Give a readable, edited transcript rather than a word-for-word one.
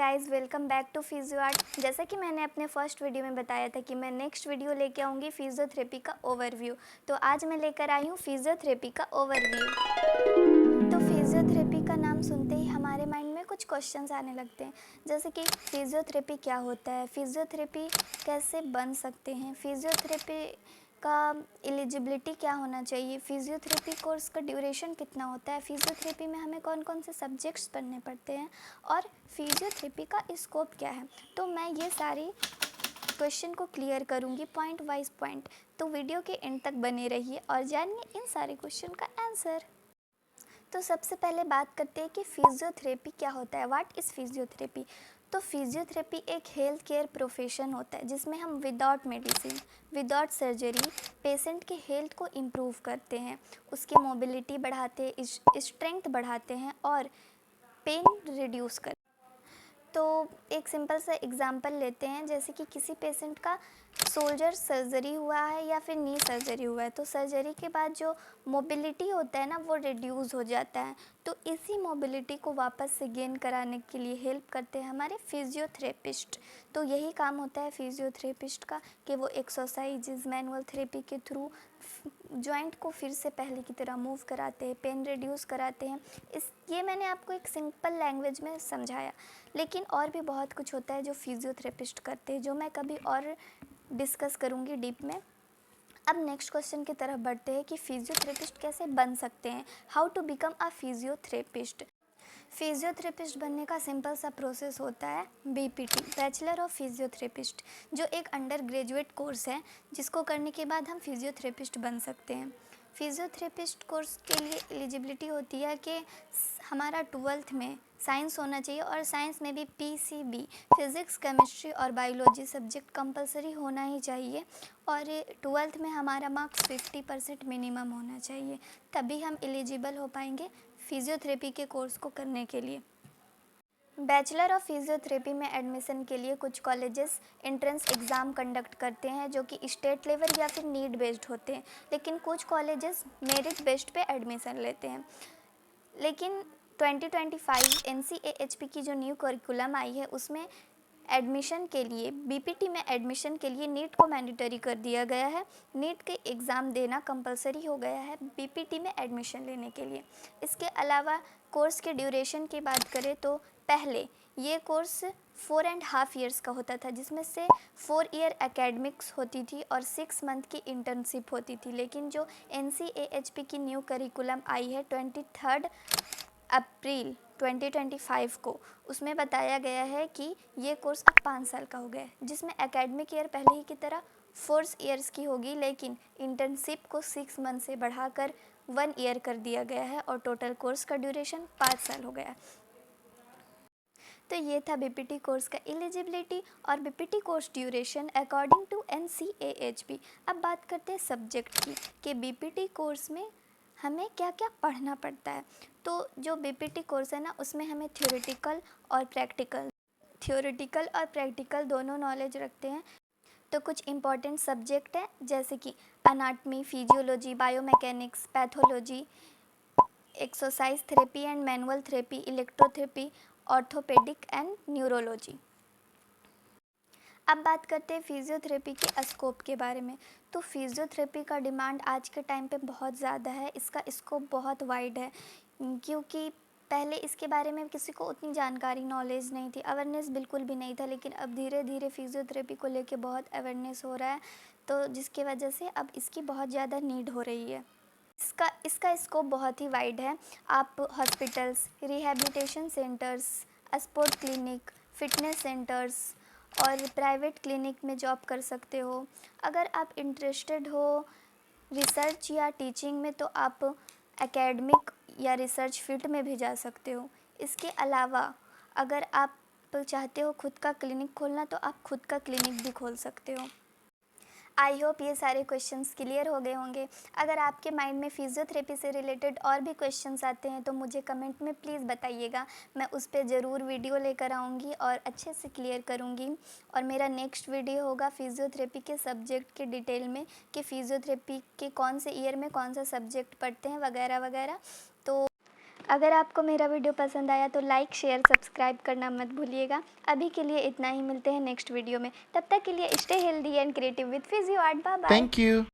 Guys, welcome back to Physio Art. जैसा कि मैंने अपने फर्स्ट वीडियो में बताया था कि मैं नेक्स्ट वीडियो लेके आऊँगी फिजियोथेरेपी का ओवरव्यू। तो आज मैं लेकर आई हूँ फिजियोथेरेपी का ओवरव्यू। तो फिजियोथेरेपी का नाम सुनते ही हमारे माइंड में कुछ क्वेश्चंस आने लगते हैं, जैसे कि फिजियोथेरेपी क्या होता है, फिजियोथेरेपी कैसे बन सकते हैं, फिजियोथेरेपी का एलिजिबिलिटी क्या होना चाहिए, फिजियोथेरेपी कोर्स का ड्यूरेशन कितना होता है, फिजियोथेरेपी में हमें कौन कौन से सब्जेक्ट्स पढ़ने पड़ते हैं और फिजियोथेरेपी का स्कोप क्या है। तो मैं ये सारी क्वेश्चन को क्लियर करूँगी पॉइंट वाइज पॉइंट। तो वीडियो के एंड तक बने रहिए और जानिए इन सारे क्वेश्चन का आंसर। तो सबसे पहले बात करते हैं कि फिजियोथेरेपी क्या होता है। What is physiotherapy. तो फिजियोथेरेपी एक हेल्थ केयर प्रोफेशन होता है जिसमें हम without medicine, without surgery patient की हेल्थ को इम्प्रूव करते हैं, उसकी मोबिलिटी बढ़ाते हैं, स्ट्रेंथ बढ़ाते हैं और पेन रिड्यूस करते हैं। तो एक सिंपल सा एग्जांपल लेते हैं, जैसे कि किसी पेशेंट का शोल्डर सर्जरी हुआ है या फिर नी सर्जरी हुआ है, तो सर्जरी के बाद जो मोबिलिटी होता है ना वो रिड्यूस हो जाता है। तो इसी मोबिलिटी को वापस से गेन कराने के लिए हेल्प करते हैं हमारे फिजियोथेरेपिस्ट। तो यही काम होता है फिजियोथेरेपिस्ट का कि वो एक्सरसाइजेज मैनुअल थेरेपी के थ्रू जॉइंट को फिर से पहले की तरह मूव कराते हैं, पेन रिड्यूस कराते हैं। ये मैंने आपको एक सिंपल लैंग्वेज में समझाया, लेकिन और भी बहुत कुछ होता है जो फिजियोथेरेपिस्ट करते हैं, जो मैं कभी और डिस्कस करूँगी डीप में। अब नेक्स्ट क्वेश्चन की तरफ बढ़ते हैं कि फिजियोथेरेपिस्ट कैसे बन सकते हैं। How to become a physiotherapist. Physiotherapist बनने का सिंपल सा प्रोसेस होता है बीपीटी, बैचलर ऑफ फिजियोथेरेपिस्ट, जो एक अंडर ग्रेजुएट कोर्स है जिसको करने के बाद हम फिजियोथेरेपिस्ट बन सकते हैं। फिजियोथेरेपिस्ट कोर्स के लिए एलिजिबिलिटी होती है कि हमारा 12th में साइंस होना चाहिए और साइंस में भी पीसीबी, फिज़िक्स, केमिस्ट्री और बायोलॉजी सब्जेक्ट कंपलसरी होना ही चाहिए और 12th में हमारा मार्क्स 50% मिनिमम होना चाहिए, तभी हम एलिजिबल हो पाएंगे फिजियोथेरेपी के कोर्स को करने के लिए। बैचलर ऑफ फिजियोथेरेपी में एडमिशन के लिए कुछ कॉलेजेस एंट्रेंस एग्ज़ाम कंडक्ट करते हैं जो कि स्टेट लेवल या फिर नीड बेस्ड होते हैं, लेकिन कुछ कॉलेजेस मेरिट बेस्ड पे एडमिशन लेते हैं। लेकिन 2025 एनसीएएचपी की जो न्यू करिकुलम आई है उसमें एडमिशन के लिए, बीपीटी में एडमिशन के लिए नीट को मैंडेटरी कर दिया गया है। नीट के एग्ज़ाम देना कंपलसरी हो गया है बीपीटी में एडमिशन लेने के लिए। इसके अलावा कोर्स के ड्यूरेशन की बात करें तो पहले ये कोर्स 4.5 ईयर्स का होता था, जिसमें से 4 ईयर एकेडमिक्स होती थी और 6 मंथ की इंटर्नशिप होती थी। लेकिन जो एनसीएएचपी की न्यू करिकुलम आई है 23 अप्रैल 2025 को, उसमें बताया गया है कि ये कोर्स अब 5 साल का हो गया है, जिसमें एकेडमिक ईयर पहले ही की तरह 4 ईयर्स की होगी, लेकिन इंटर्नशिप को 6 मंथ से बढ़ाकर 1 ईयर कर दिया गया है और टोटल कोर्स का ड्यूरेशन 5 साल हो गया है। तो ये था बीपीटी कोर्स का एलिजिबिलिटी और BPT course duration according to NCAHP. अब बात करते हैं सब्जेक्ट की कि बीपीटी कोर्स में हमें क्या क्या पढ़ना पड़ता है। तो जो बीपीटी कोर्स है ना, उसमें हमें थ्योरेटिकल और प्रैक्टिकल दोनों नॉलेज रखते हैं। तो कुछ इम्पॉर्टेंट सब्जेक्ट हैं जैसे कि anatomy, physiology, biomechanics, pathology, exercise therapy and manual therapy, electrotherapy, orthopaedic and neurology. अब बात करते हैं फिजियोथेरेपी के स्कोप के बारे में। तो फिजियोथेरेपी का डिमांड आज के टाइम पे बहुत ज़्यादा है, इसका स्कोप बहुत वाइड है, क्योंकि पहले इसके बारे में किसी को उतनी जानकारी, नॉलेज नहीं थी, अवेयरनेस बिल्कुल भी नहीं था, लेकिन अब धीरे धीरे फिजियोथेरेपी को लेके बहुत अवेयरनेस हो रहा है, तो जिसकी वजह से अब इसकी बहुत ज़्यादा नीड हो रही है। इसका स्कोप बहुत ही वाइड है। आप hospitals, rehabilitation centres, sport clinic, fitness centres और प्राइवेट क्लिनिक में जॉब कर सकते हो। अगर आप इंटरेस्टेड हो रिसर्च या टीचिंग में तो आप एकेडमिक या रिसर्च फील्ड में भी जा सकते हो। इसके अलावा अगर आप चाहते हो खुद का क्लिनिक खोलना तो आप खुद का क्लिनिक भी खोल सकते हो। आई होप ये सारे क्वेश्चंस क्लियर हो गए होंगे। अगर आपके माइंड में फिजियोथेरेपी से रिलेटेड और भी क्वेश्चंस आते हैं तो मुझे कमेंट में प्लीज़ बताइएगा, मैं उस पर ज़रूर वीडियो लेकर आऊँगी और अच्छे से क्लियर करूँगी। और मेरा नेक्स्ट वीडियो होगा फिजियोथेरेपी के सब्जेक्ट के डिटेल में कि फिजियोथेरेपी के कौन से ईयर में कौन सा सब्जेक्ट पढ़ते हैं वगैरह वगैरह। तो अगर आपको मेरा वीडियो पसंद आया तो लाइक शेयर सब्सक्राइब करना मत भूलिएगा। अभी के लिए इतना ही, मिलते हैं नेक्स्ट वीडियो में। तब तक के लिए stay healthy and creative with Physio Art. Bye bye. Thank you.